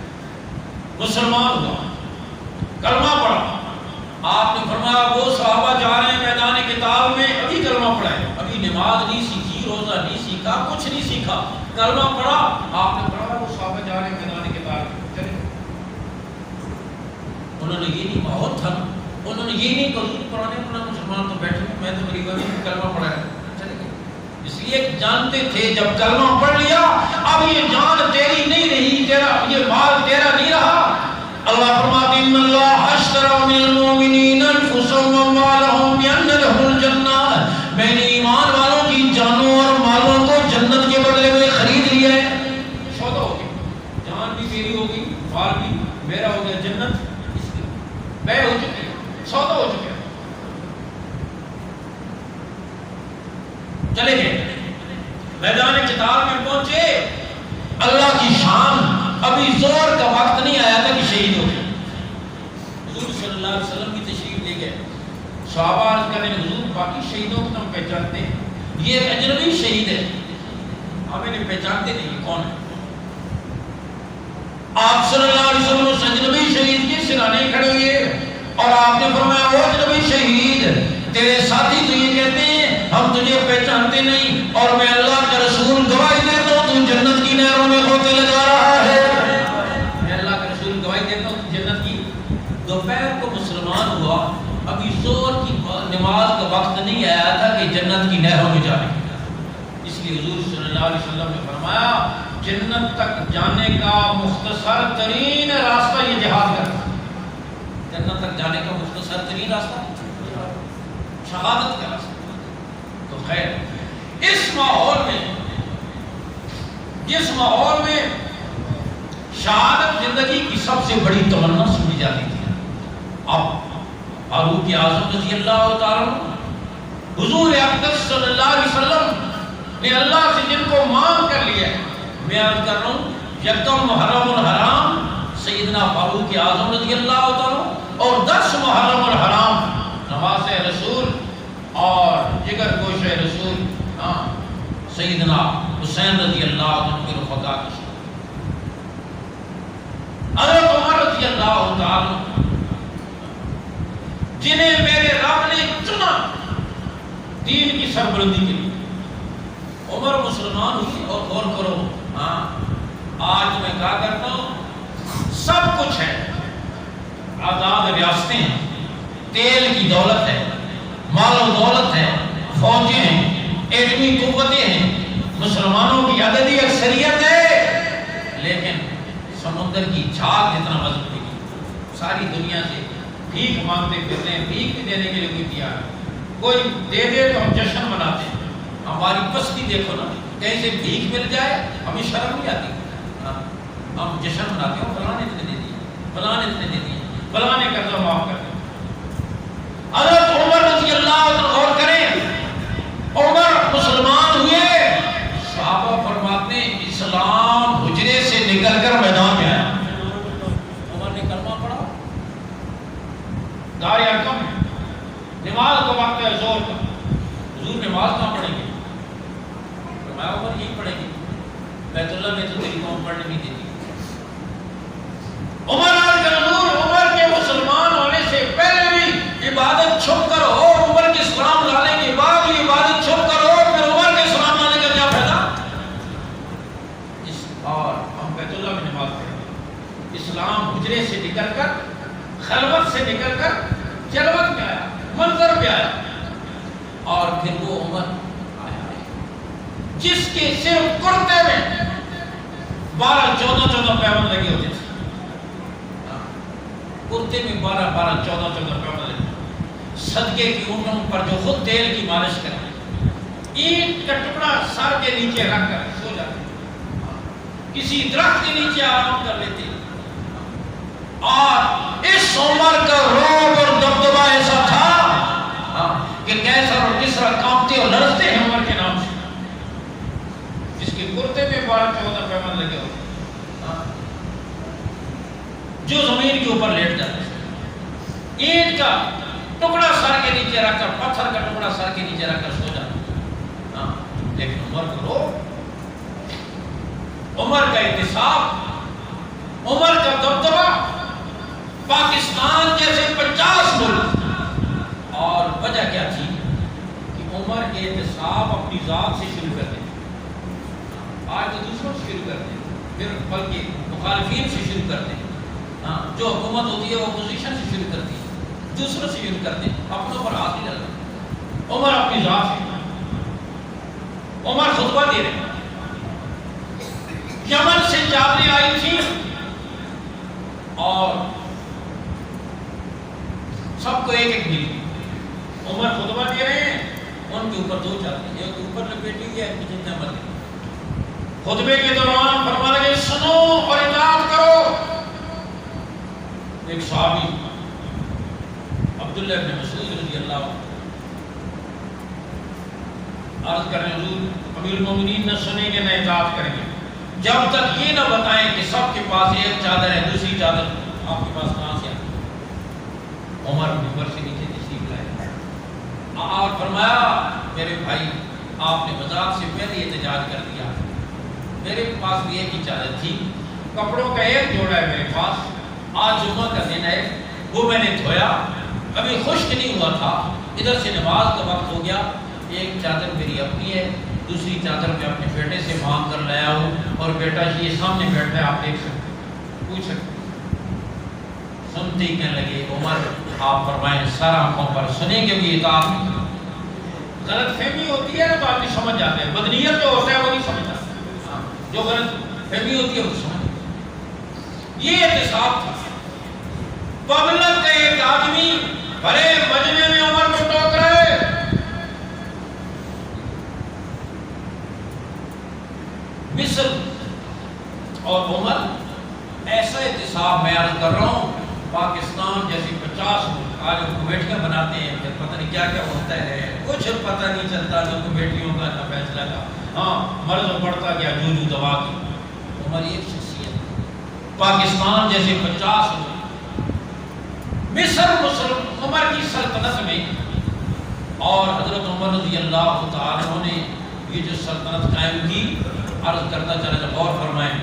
مسلمان ہوا، کلمہ پڑھا۔ آپ نے فرمایا وہ صحابہ جا رہے ہیں میدان قتال میں، ابھی کلمہ پڑھا ہے، ابھی نماز نہیں سیکھی، روزہ نہیں سیکھا، کچھ نہیں سیکھا، کلمہ پڑھا۔ آپ نے فرمایا وہ صحابہ جا رہے ہیں میدان قتال میں، چلے۔ انہوں نے یہ نہیں، ماحول تھا، انہوں نے یہ نہیں کہ پرانے مسلمان تو بیٹھے ہیں، میں تو میری گھر میں کلمہ پڑھا ہے، چلے گئے۔ اس لیے جانتے تھے جب کلمہ پڑھ لیا اب یہ جان تیری نہیں رہی، تیرا یہ مال تیرا نہیں رہا۔ اللہ فرماتے ہیں ان اللہ اشتری من المؤمنین انفسهم واموالهم بان لهم الجنہ، میں نے ایمان والوں کی جانوں اور مالوں کو جنت کے بدلے میں خرید لیا ہے۔ سودا ہو گیا، جان بھی میری ہوگی، مال بھی میرا ہو گیا، جنت اس کی بے ہو چکی ہے، سودا ہو چکا ہے۔ چلے گئے، میدان قتال میں پہنچے، اللہ کی شان، ابھی زور کا وقت نہیں آیا تھا کہ شہید ہو گئے۔ حضور صلی اللہ علیہ وسلم کی تشریف لے گئے، صحابہ عرض کرنے لگے حضور باقی شہیدوں کو ہم پہچانتے ہیں، یہ ایک اجنبی شہید ہے، ہمیں نہیں پہچانتے نہیں یہ کون ہے۔ آپ صلی اللہ علیہ وسلم اس اجنبی شہید کے سرانے کھڑے ہوئے اور آپ نے فرمایا وہ اجنبی شہید تیرے ساتھی تو یہ کہتے ہیں ہم تجھے پہچانتے نہیں، اور میں اللہ کا رسول گواہی دیتا ہوں تو جنت کی نہروں میں کھوتے لگا رہا ہے۔ میں اللہ کا رسول گواہی دیتا ہوں جنت کی۔ دوپہر کو مسلمان ہوا، ابھی زور کی نماز کا وقت نہیں آیا تھا کہ جنت کی نہروں میں جانے، اس لیے حضور صلی اللہ علیہ وسلم نے فرمایا جنت تک جانے کا مختصر ترین راستہ یہ جہاد کرنا، جنت تک جانے کا مختصر ترین راستہ شہادت کا راستہ۔ تو خیر اس ماحول میں، جس ماحول میں شہادت زندگی کی سب سے بڑی تمنا سمجھی جاتی تھی، اب فاروق اعظم رضی اللہ تعالیٰ حضور اقدس صلی اللہ علیہ وسلم نے اللہ سے جن کو مانگ کر لیا ہے، میں عرض کر رہا ہوں یکم محرم الحرام سیدنا فاروق اعظم رضی اللہ تعالیٰ، اور 10 محرم الحرام نواز رسول اور جگر گوش رسول سیدنا حسین رضی اللہ عنہ کے رفقا کی حضرت عمر رضی اللہ تعالیٰ جنہیں میرے رب نے چنا دین کی سربلندی کے لیے۔ عمر مسلمان ہوئی اور غور کرو، آج میں کہا کرتا ہوں سب کچھ ہے، آزاد ریاستیں ہیں، تیل کی دولت ہے، مال و دولت ہے، فوجیں ہیں، ایٹمی قوتیں ہیں، مسلمانوں کی عددی اکثریت ہے، لیکن سمندر کی جھاگ جتنا وزن نہیں، ساری دنیا سے بھیک مانگتے پھرتے ہیں، بھیک بھی دینے کے لیے کوئی تیار ہے، کوئی دے دے تو ہم جشن مناتے ہیں، ہماری پستی دیکھو نا، کہیں سے بھیک مل جائے ہمیں شرم نہیں آتی، ہم جشن مناتے ہیں، فلاں نے اتنے دے دیے، فلاں نے اتنے دے دیے، فلاں نے قرضہ معاف کر دیا۔ حضرت عمر رضی اللہ عنہ غور کریں، عمر مسلمان ہوئے، صحابہ فرماتے ہیں اسلام حجرے سے نکل کر میدان میں آیا، عمر نے کلمہ پڑھا، دار ارقم ہے، نماز کا وقت ہے زور کا، حضور نماز کہاں پڑھیں گے؟ فرمایا عمر یہی پڑھیں گے، بیت اللہ میں تو تیری قوم پڑھنے نہیں دیتی۔ عمر عمر کے مسلمان ہونے سے پہلے بھی عبادت چھپ کر ہو، عمر کے اسلام لانے کے بعد بھی عبادت چھپ کر ہو، پھر عمر کے اسلام لانے کا کیا فائدہ؟ اور ہم بیت اللہ میں نماز پڑھیں، اسلام حجرے سے نکل کر، خلوت سے نکل کر جلوت میں آیا، منظر پہ آیا، اور پھر وہ عمر آیا جس کے صرف کرتے میں 12-14 پیون لگے ہوتے تھے، کرتے میں 12-14 پیون لگے، صدقے کی اونٹوں پر جو خود تیل کی مالش کرے، اینٹ کا ٹکڑا سر کے نیچے رکھ کر سو جاتے، کسی درخت کے نیچے آرام کر لیتے، اور اس عمر کا رعب اور دبدبہ ایسا تھا کہ کیسر اور کسرا کانپتے اور لرزتے ہیں عمر کے نام سے، جس کے کرتے میں 12-14 پیون لگے ہوتے، جو زمین کے اوپر لیٹ جاتے، اینٹ کا ٹکڑا سر کے نیچے رکھ کر، پتھر کا ٹکڑا سر کے نیچے رکھ کر سو جاتا، لیکن عمر کو رو، عمر کا احتساب، عمر کا دبدبہ، پاکستان جیسے 50 ملک، اور وجہ کیا تھی کہ عمر کے احتساب اپنی ذات سے شروع کرتے ہیں، آج تو دوسروں سے شروع کرتے ہیں، پھر بلکہ مخالفین سے شروع کرتے ہیں، جو حکومت ہوتی ہے وہ اپوزیشن سے شروع کرتی ہے، دوسروں سے شروع کرتے ہیں، اپنوں پر ہاتھ نہیں ڈالتے، عمر اپنی ذات سے، عمر خطبہ دے رہے ہیں، یمن سے چادریں آئی تھی اور سب کو ایک ایک ملی، عمر خطبہ دے رہے ہیں، ان کے اوپر 2 چادریں، ایک اوپر لپیٹی ہوئی ہے، ایک جتنے مرضی، خطبے کے دوران فرما رہے ہیں سنو اور اطاعت کرو۔ ایک صحابی عبداللہ بن مسعود رضی اللہ عنہ عرض کریں حضور امیر المومنین نہ سنیں گے نہ اطاعت کریں گے جب تک یہ نہ بتائیں کہ سب کے پاس ایک چادر ہے، دوسری چادر آپ کے پاس کہاں سے آئی؟ عمر منبر سے نیچے تشریف لائے اور فرمایا میرے بھائی آپ نے مذاق سے پہلے احتجاج کر دیا، میرے پاس بھی ایک ہی چادر تھی، کپڑوں کا ایک جوڑا ہے میرے پاس، آج جمعہ کا دن ہے، وہ میں نے دھویا، ابھی خشک نہیں ہوا تھا، ادھر سے نماز کا وقت ہو گیا، ایک چادر میری اپنی ہے، دوسری چادر میں اپنے بیٹے سے مانگ کر لایا ہوں، اور بیٹا یہ سامنے بیٹھا ہے، آپ دیکھ سکتے پوچھ سکتے۔ سنتے ہی کہنے لگے عمر آپ فرمائیں سر آنکھوں پر، سنیں گے بھی اطاعت نہیں۔ غلط فہمی ہوتی ہے نا تو آدمی سمجھ جاتے ہیں، بدنیت جو ہوتا ہے وہ نہیں سمجھتا، جو غلط فہمی ہوتی ہے وہ سمجھ۔ یہ احتساب تھا، پبلک کا ایک آدمی بڑے مجمع میں عمر کو ٹوک رہے، مصر اور عمر ایسا احتساب میں عرض کر رہا ہوں، پاکستان جیسی 50 ملک آج ہم کمیٹیاں بناتے ہیں، پھر پتہ نہیں کیا کیا ہوتا ہے، کچھ پتہ نہیں چلتا، نہ کمیٹیوں کا نہ فیصلہ کا، ہاں مرض پڑتا گیا جو دوا کی۔ عمر ایک شخصیت، پاکستان جیسے 50 ملک، مصر عمر کی سلطنت میں، اور حضرت عمر رضی اللہ تعالیٰ نے یہ جو سلطنت قائم کی، عرض کرتا چلا جب غور فرمائیں،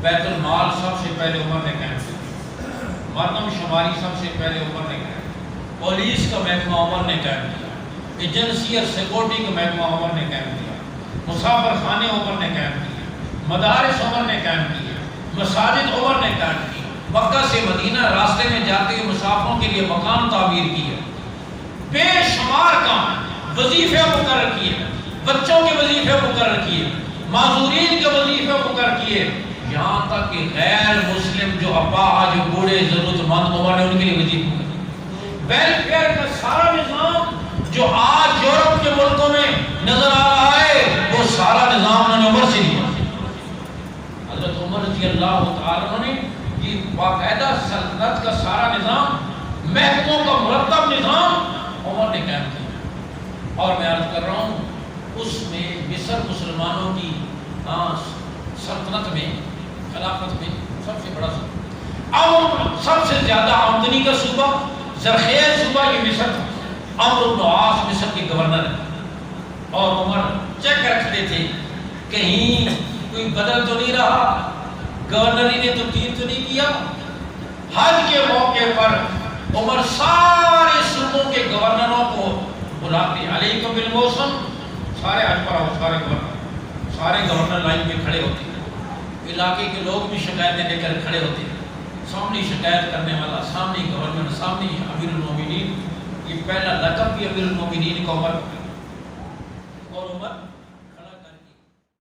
بیت المال سب سے پہلے عمر نے قائم کیا، مردم شماری سب سے پہلے عمر نے قائم کیا، پولیس کا محکمہ عمر نے قائم کیا، ایجنسی اور سیکورٹی کا محکمہ عمر نے قائم کیا، مسافر خانے عمر نے قائم کیے، مدارس عمر نے قائم کیے، مساجد عمر نے قائم کی، مکہ سے مدینہ راستے میں جاتے ہوئے مسافروں کے لیے مکان تعمیر کیے، بے شمار کام، وظیفے مقرر کیے، بچوں کے وظیفے مقرر کیے، معذورین کے وظیفے مقرر کیے، یہاں تک کہ غیر مسلم جو اپاہج، جو بوڑھے ضرورت مند عمر نے ان کے لیے وظیفے مقرر کیے۔ ویلفیئر کا سارا نظام جو آج یورپ کے ملکوں میں نظر آ رہا ہے، وہ سارا نظام انہوں نے عمر سے لیا۔ حضرت عمر رضی اللہ تعالیٰ نے یہ باقاعدہ سلطنت کا سارا نظام، محکموں کا مرتب نظام عمر نے قائم کیا۔ اور میں عرض کر رہا ہوں اس میں مصر مسلمانوں کی سلطنت میں، خلافت میں سب سے بڑا صوبہ، سب سے زیادہ آمدنی کا صوبہ، زرخیز صوبہ یہ مصر تھا۔ عمرو بن عاص مصر کے گورنر ہیں، اور عمر چیک رکھتے تھے کہیں کوئی بدل تو نہیں رہا، گورنری نے تبدیل تو نہیں کیا۔ حج کے موقع پر عمر سارے صوبوں کے گورنروں کو بلاتے، علیکم بالموسم، سارے حج پر آؤ، سارے گورنر لائن میں کھڑے ہوتے، علاقے کے لوگ بھی شکایتیں لے کر کھڑے ہوتے، سامنے شکایت کرنے والا، سامنے گورنر، سامنے امیر المومنین۔ یہ پہلا لقب بھی امیر المومنین کا عمر، اور عمر